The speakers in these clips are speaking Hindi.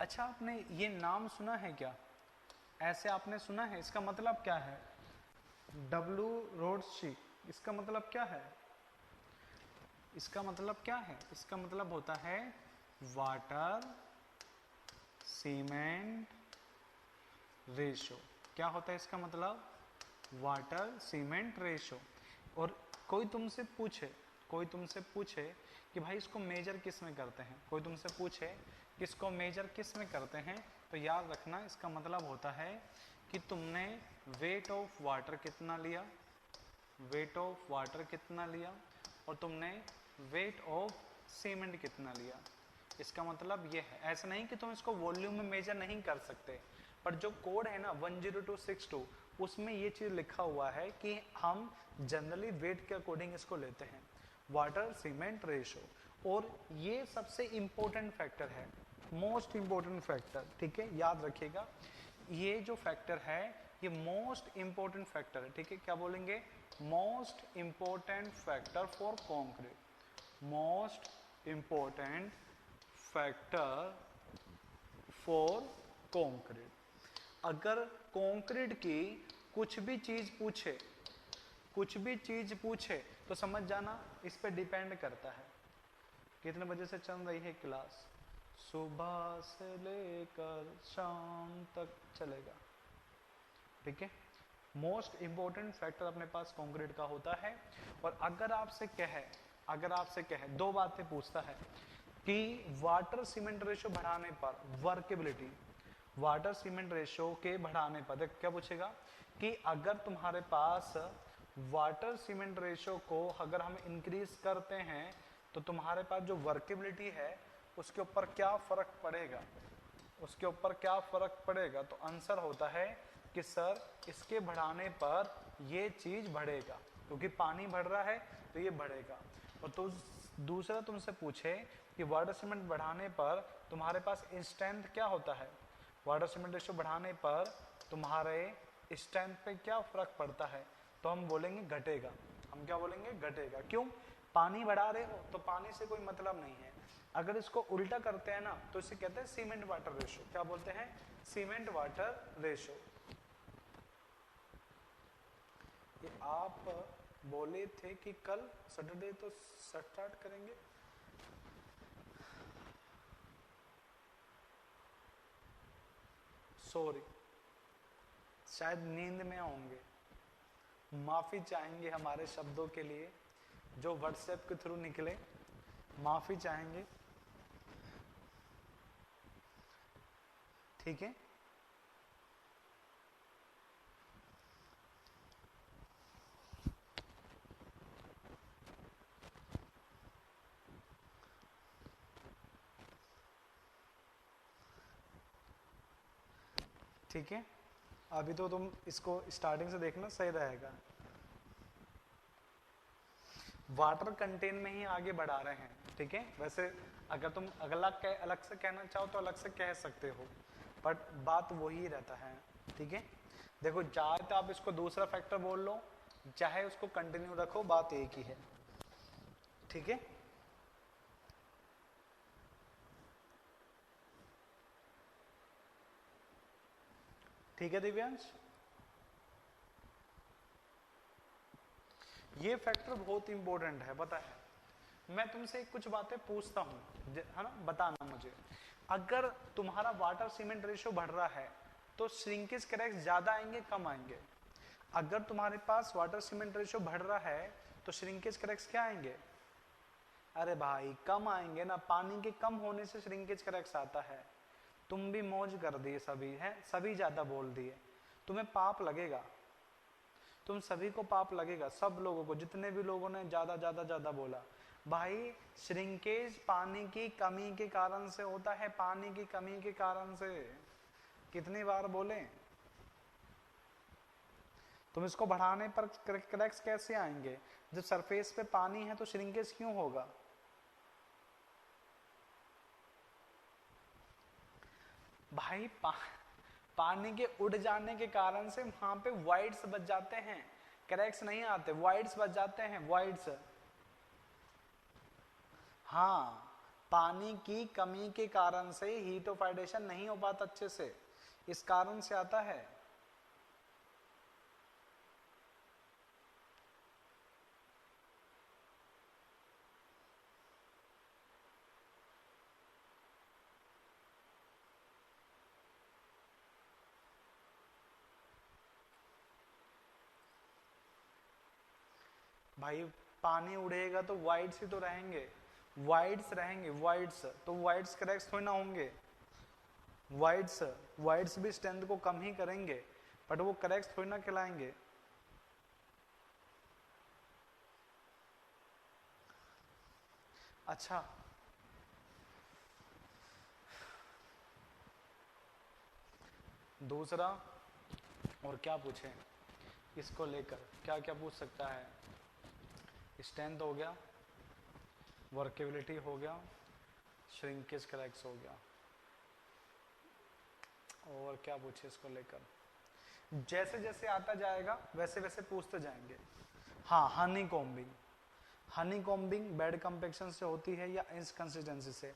अच्छा, आपने ये नाम सुना है क्या? ऐसे आपने सुना है? इसका मतलब क्या है? डब्लू रोड्सी, इसका मतलब क्या है? इसका मतलब क्या है? इसका मतलब होता है वाटर सीमेंट रेशो। क्या होता है इसका मतलब? Water cement ratio. और कोई तुमसे पूछे कि भाई इसको मेजर किस में करते हैं, कोई तुमसे पूछे कि इसको मेजर किस में करते हैं, तो याद रखना इसका मतलब होता है कि तुमने वेट ऑफ वाटर कितना लिया, वेट ऑफ वाटर कितना लिया, और तुमने वेट ऑफ सीमेंट कितना लिया। इसका मतलब ये है। ऐसा नहीं कि तुम इसको वॉल्यूम में मेजर नहीं कर सकते, पर जो कोड है ना 10262, उसमें ये चीज़ लिखा हुआ है कि हम जनरली वेट के अकॉर्डिंग इसको लेते हैं, वाटर सीमेंट रेशो। और ये सबसे इंपॉर्टेंट फैक्टर है, मोस्ट इंपॉर्टेंट फैक्टर, ठीक है, याद रखिएगा। ये जो फैक्टर है ये मोस्ट इंपॉर्टेंट फैक्टर है, ठीक है। क्या बोलेंगे? Most important factor for concrete, most important factor for concrete. अगर कॉन्क्रीट की कुछ भी चीज पूछे, कुछ भी चीज पूछे, तो समझ जाना इस पे डिपेंड करता है कितने बजे से चल रही है क्लास। सुबह से लेकर शाम तक चलेगा, ठीक है। मोस्ट इंपॉर्टेंट फैक्टर अपने पास कंक्रीट का होता है। और अगर आपसे कहे दो बातें पूछता है कि वाटर सीमेंट रेशो बढ़ाने पर वर्केबिलिटी, वाटर सीमेंट रेशो के बढ़ाने पर देख क्या पूछेगा कि अगर तुम्हारे पास वाटर सीमेंट रेशो को अगर हम इंक्रीज करते हैं तो तुम्हारे पास जो वर्केबिलिटी है उसके ऊपर क्या फर्क पड़ेगा, उसके ऊपर क्या फर्क पड़ेगा। तो आंसर होता है कि सर इसके बढ़ाने पर ये चीज बढ़ेगा, क्योंकि पानी बढ़ रहा है तो ये बढ़ेगा। और तो दूसरा तुमसे पूछे कि वाटर सीमेंट बढ़ाने पर तुम्हारे पास स्ट्रेंथ क्या होता है, वाटर सीमेंट रेशो बढ़ाने पर तुम्हारे स्ट्रेंथ पे क्या फर्क पड़ता है, तो हम बोलेंगे घटेगा। हम क्या बोलेंगे? घटेगा। क्यों? पानी बढ़ा रहे हो तो पानी से कोई मतलब नहीं है। अगर इसको उल्टा करते हैं ना तो इसे कहते हैं सीमेंट वाटर रेशो। क्या बोलते हैं? Cement water ratio. ये आप बोले थे कि कल सैटरडे तो स्टार्ट करेंगे। सॉरी, शायद नींद में होंगे, माफी चाहेंगे हमारे शब्दों के लिए जो व्हाट्सएप के थ्रू निकले, माफी चाहेंगे, ठीक है। ठीक है, अभी तो तुम इसको स्टार्टिंग से देखना, सही रहेगा। वाटर कंटेन में ही आगे बढ़ा रहे हैं, ठीक है। वैसे अगर तुम अलग से कहना चाहो तो अलग से कह सकते हो, बट बात वही रहता है, ठीक है। देखो, चाहे तो आप इसको दूसरा फैक्टर बोल लो, चाहे उसको कंटिन्यू रखो, बात एक ही है, ठीक है। ठीक है दिव्यांश, ये फैक्टर बहुत इंपॉर्टेंट है, पता है। मैं तुमसे कुछ बातें पूछता हूँ, है ना, बताना मुझे। अगर तुम्हारा वाटर सीमेंट रेशियो बढ़ रहा है तो श्रिंकेज क्रैक्स ज्यादा आएंगे कम आएंगे? अगर तुम्हारे पास वाटर सीमेंट रेशियो बढ़ रहा है तो श्रिंकेज क्रैक्स क्या आएंगे? अरे भाई कम आएंगे ना, पानी के कम होने से श्रिंकेज क्रैक्स आता है। तुम भी मौज कर दिए, सभी है, सभी ज्यादा बोल दिए, तुम्हें पाप लगेगा, तुम सभी को पाप लगेगा, सब लोगों को, जितने भी लोगों ने ज्यादा ज्यादा ज्यादा बोला। भाई श्रिंकेज पानी की कमी के कारण से होता है, पानी की कमी के कारण से। कितनी बार बोले? तुम इसको बढ़ाने पर क्रैक्स कैसे आएंगे? जब सरफेस पे पानी है तो श्रिंकेज क्यों होगा? भाई पानी के उड़ जाने के कारण से वहां पे वाइड्स बच जाते हैं, क्रैक्स नहीं आते, वाइड्स बच जाते हैं, वाइड्स। हाँ, पानी की कमी के कारण से हीट ऑफ एडिशन नहीं हो पाता अच्छे से, इस कारण से आता है। भाई पानी उड़ेगा तो वाइड्स ही तो रहेंगे, वाइड्स रहेंगे, वाइड्स तो वाइड्स करेक्ट थोड़ी ना होंगे, वाइड्स भी स्ट्रेंथ को कम ही करेंगे, बट वो करेक्ट थोड़ी ना कहलाएंगे। अच्छा दूसरा और क्या पूछें इसको लेकर, क्या क्या पूछ सकता है? स्ट्रेंथ हो गया, वर्केबिलिटी हो गया, श्रिंकेज करेक्ट हो गया, और क्या पूछे इसको लेकर? जैसे जैसे आता जाएगा वैसे वैसे पूछते जाएंगे। हाँ, Honey combing, Honey combing bad compaction से होती है या इनकंसिस्टेंसी से?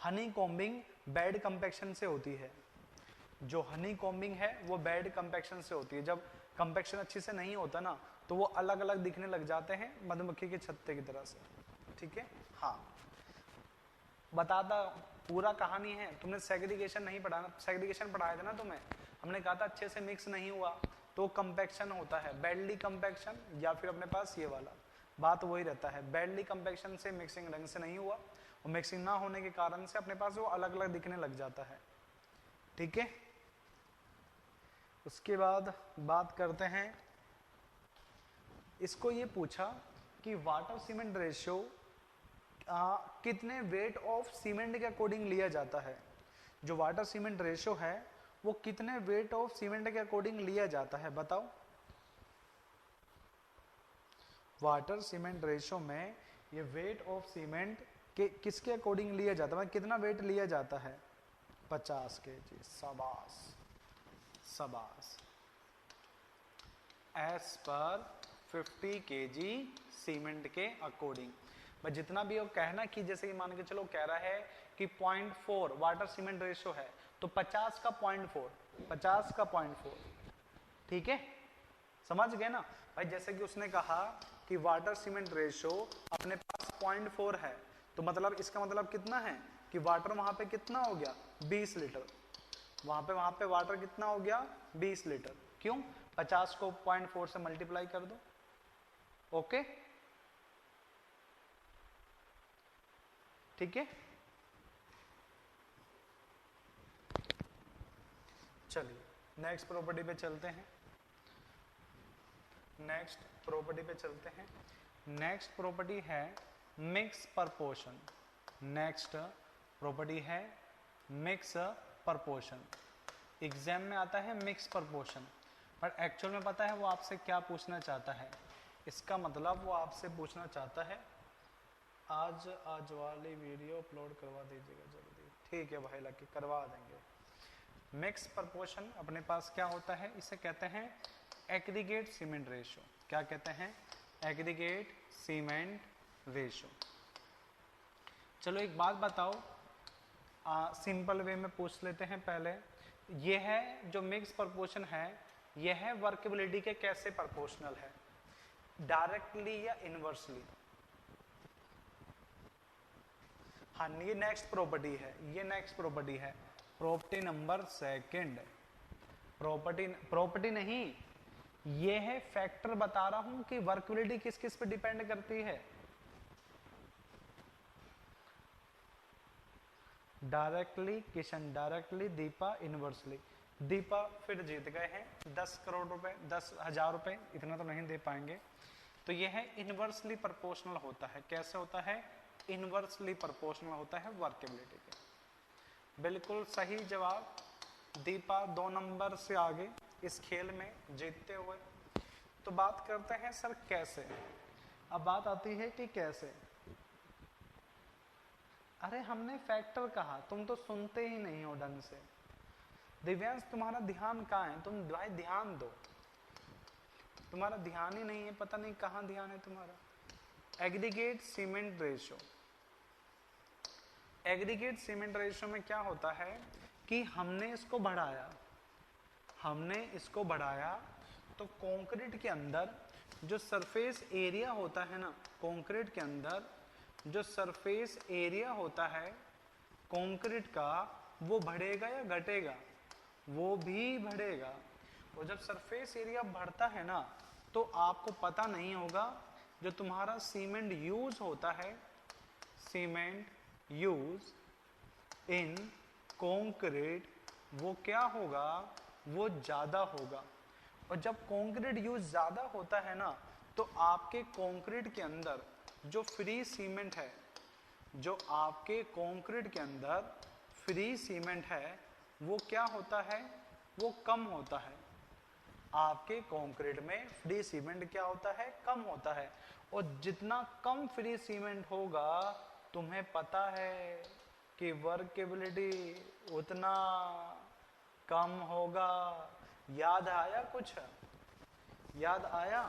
हनी कॉम्बिंग बैड कंपेक्शन से होती है। जो हनी कॉम्बिंग है वो बैड कंपेक्शन से होती है। जब कंपेक्शन अच्छी से नहीं होता ना तो वो अलग अलग दिखने लग जाते हैं मधुमक्खी के छत्ते की तरह से। ठीक है, हाँ बताता पूरा कहानी है। तुमने सेग्रीगेशन नहीं पढ़ा, सेग्रीगेशन पढ़ाया था ना तुम्हें, हमने कहा था अच्छे से मिक्स नहीं हुआ तो कंपेक्शन होता है, बैडली कंपेक्शन या फिर अपने पास ये वाला, बात वही रहता है। बैडली कंपेक्शन से मिक्सिंग ढंग से नहीं हुआ और मिक्सिंग ना होने के कारण से अपने पास वो अलग अलग दिखने लग जाता है। ठीक है, उसके बाद बात करते हैं, इसको ये पूछा कि वाटर सीमेंट रेशियो कितने वेट ऑफ सीमेंट के अकॉर्डिंग लिया जाता है। जो वाटर सीमेंट रेशियो है वो कितने वेट ऑफ सीमेंट के अकॉर्डिंग लिया जाता है, बताओ। वाटर सीमेंट रेशियो में ये वेट ऑफ सीमेंट के किसके अकॉर्डिंग लिया जाता है, कितना वेट लिया जाता है? 50 kg। शाबाश शाबाश, एज पर 50 kg सीमेंट के अकॉर्डिंग। बस जितना भी वो कहना कि जैसे कि मान के चलो कह रहा है कि 0.4 वाटर सीमेंट रेशियो है तो 50 का 0.4, 50 का 0.4। ठीक है, समझ गए ना भाई? जैसे कि उसने कहा कि वाटर सीमेंट रेशियो अपने पास 0.4 है तो मतलब इसका मतलब कितना है कि वाटर वहां पे कितना हो गया? 20 लीटर। वहां पे वाटर कितना हो गया? 20 लीटर। क्यों? 50 को 0.4 से मल्टीप्लाई कर दो। ओके, ठीक है, चलिए नेक्स्ट प्रॉपर्टी पे चलते हैं। नेक्स्ट प्रॉपर्टी पे चलते हैं। नेक्स्ट प्रॉपर्टी है मिक्स प्रपोर्शन। नेक्स्ट प्रॉपर्टी है मिक्स प्रपोर्शन। एग्जाम में आता है मिक्स प्रपोर्शन, पर एक्चुअल में पता है वो आपसे क्या पूछना चाहता है? इसका मतलब वो आपसे पूछना चाहता है आज वाली वीडियो अपलोड करवा दीजिएगा जल्दी। ठीक है भाई लकी, करवा देंगे। मिक्स प्रपोर्शन अपने पास क्या होता है? इसे कहते हैं एग्रीगेट सीमेंट रेशियो। क्या कहते हैं? Aggregate cement ratio. चलो एक बात बताओ, सिंपल वे में पूछ लेते हैं पहले। ये है जो मिक्स प्रपोर्शन है, ये है वर्केबिलिटी के कैसे प्रोपोर्शनल है, डायरेक्टली या इनवर्सली? हाँ, ये नेक्स्ट प्रॉपर्टी है, ये नेक्स्ट प्रॉपर्टी है, प्रॉपर्टी नंबर सेकंड। प्रॉपर्टी नहीं, ये है फैक्टर बता रहा हूं कि वर्केबिलिटी किस किस पे डिपेंड करती है। Directly Kishan directly, Deepa inversely. Deepa फिर जीत गए हैं 10 करोड़ रुपए, 10,000 रुपए, इतना तो नहीं दे पाएंगे। तो ये है इनवर्सली प्रोपोर्शनल होता है। कैसे होता है? इनवर्सली प्रोपोर्शनल होता है वर्केबिलिटी के। बिल्कुल सही जवाब दीपा, 2 नंबर से आगे इस खेल में जीतते हुए। तो बात करते हैं सर कैसे। अब बात आती है कि कैसे। अरे हमने फैक्टर कहा, तुम तो सुनते ही नहीं हो ढंग से। दिव्यांश तुम्हारा ध्यान कहाँ है? तुम भाई ध्यान दो, तुम्हारा ध्यान ही नहीं है, पता नहीं कहाँ ध्यान है तुम्हारा। Aggregate cement ratio, aggregate cement ratio में क्या होता है कि हमने इसको बढ़ाया तो कंक्रीट के अंदर जो सरफेस एरिया होता है ना, कंक्रीट के अंदर जो सरफेस एरिया होता है कंक्रीट का, वो बढ़ेगा या घटेगा? वो भी बढ़ेगा। और जब सरफेस एरिया बढ़ता है ना, तो आपको पता नहीं होगा जो तुम्हारा सीमेंट यूज होता है, सीमेंट यूज इन कंक्रीट, वो क्या होगा? वो ज्यादा होगा। और जब कंक्रीट यूज ज्यादा होता है ना, तो आपके कंक्रीट के अंदर जो फ्री सीमेंट है, जो आपके कंक्रीट के अंदर फ्री सीमेंट है, वो क्या होता है? वो कम होता है। आपके कंक्रीट में फ्री सीमेंट क्या होता है? कम होता है। और जितना कम फ्री सीमेंट होगा, तुम्हें पता है कि वर्केबिलिटी उतना कम होगा। याद आया? कुछ याद आया?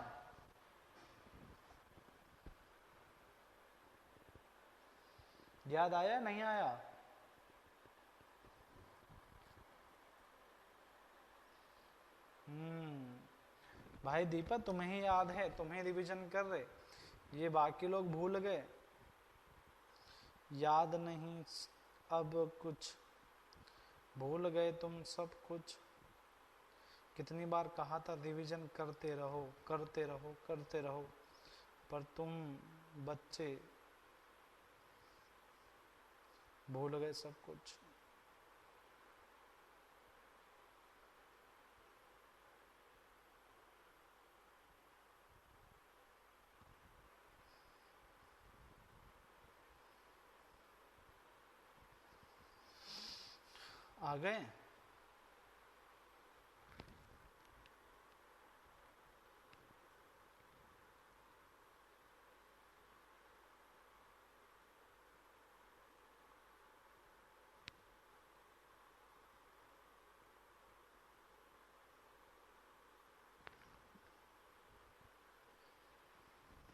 याद आया नहीं आया? भाई दीपक तुम्हें ही याद है, तुम्हें रिवीजन कर रहे, ये बाकी लोग भूल गए, याद नहीं। अब कुछ भूल गए तुम सब कुछ। कितनी बार कहा था रिवीजन करते रहो करते रहो करते रहो, पर तुम बच्चे भूल गए सब कुछ। आ गए?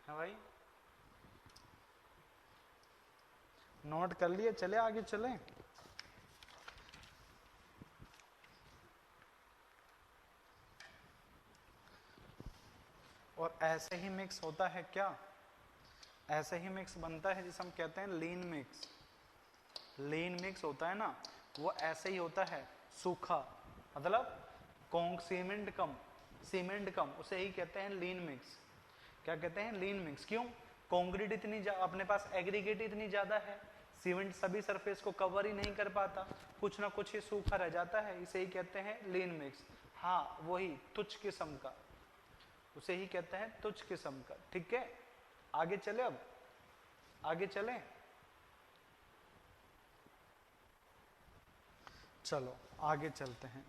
है भाई? नोट कर लिए? चले आगे चले। और ऐसे ही मिक्स होता है क्या? ऐसे ही मिक्स बनता है जिसे हम कहते हैं लीन मिक्स। लीन मिक्स होता है ना, वो ऐसे ही होता है, सूखा, मतलब सीमेंट कम, सीमेंट कम, उसे ही कहते हैं लीन मिक्स। क्या कहते हैं? लीन मिक्स। क्यों? कंक्रीट इतनी अपने पास एग्रीगेट इतनी ज्यादा है, सीमेंट सभी सरफेस को कवर ही नहीं कर पाता, कुछ ना कुछ ही सूखा रह जाता है, इसे ही कहते हैं लीन मिक्स। हाँ, वही तुच्छ किस्म का, उसे ही कहते हैं तुच्छ किस्म का। ठीक है, आगे चले। अब आगे चले, चलो आगे चलते हैं।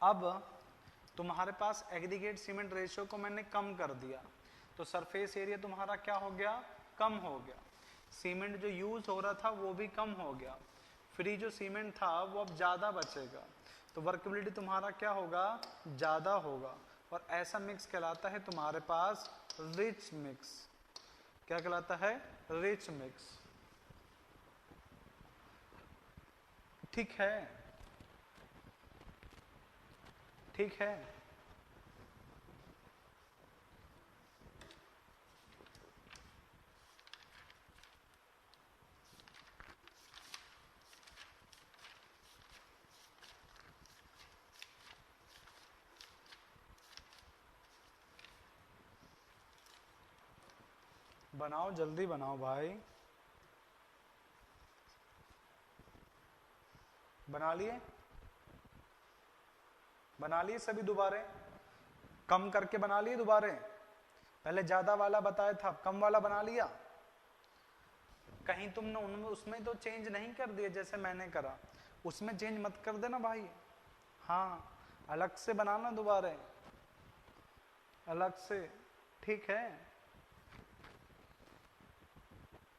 अब तुम्हारे पास एग्रीगेट सीमेंट रेशियो को मैंने कम कर दिया, तो सरफेस एरिया तुम्हारा क्या हो गया? कम हो गया। सीमेंट जो यूज हो रहा था वो भी कम हो गया, फ्री जो सीमेंट था वो अब ज्यादा बचेगा, तो वर्केबिलिटी तुम्हारा क्या होगा? ज्यादा होगा। और ऐसा मिक्स कहलाता है तुम्हारे पास रिच मिक्स। क्या कहलाता है? Rich mix. ठीक है? ठीक है। बनाओ, जल्दी बनाओ भाई। बना लिए? बना लिए सभी? दोबारे कम करके बना लिए दोबारे? पहले ज्यादा वाला बताया था, कम वाला बना लिया? कहीं तुमने उनमें उसमें तो चेंज नहीं कर दिया जैसे मैंने करा? उसमें चेंज मत कर देना भाई। हाँ, अलग से बनाना दोबारा, अलग से। ठीक है?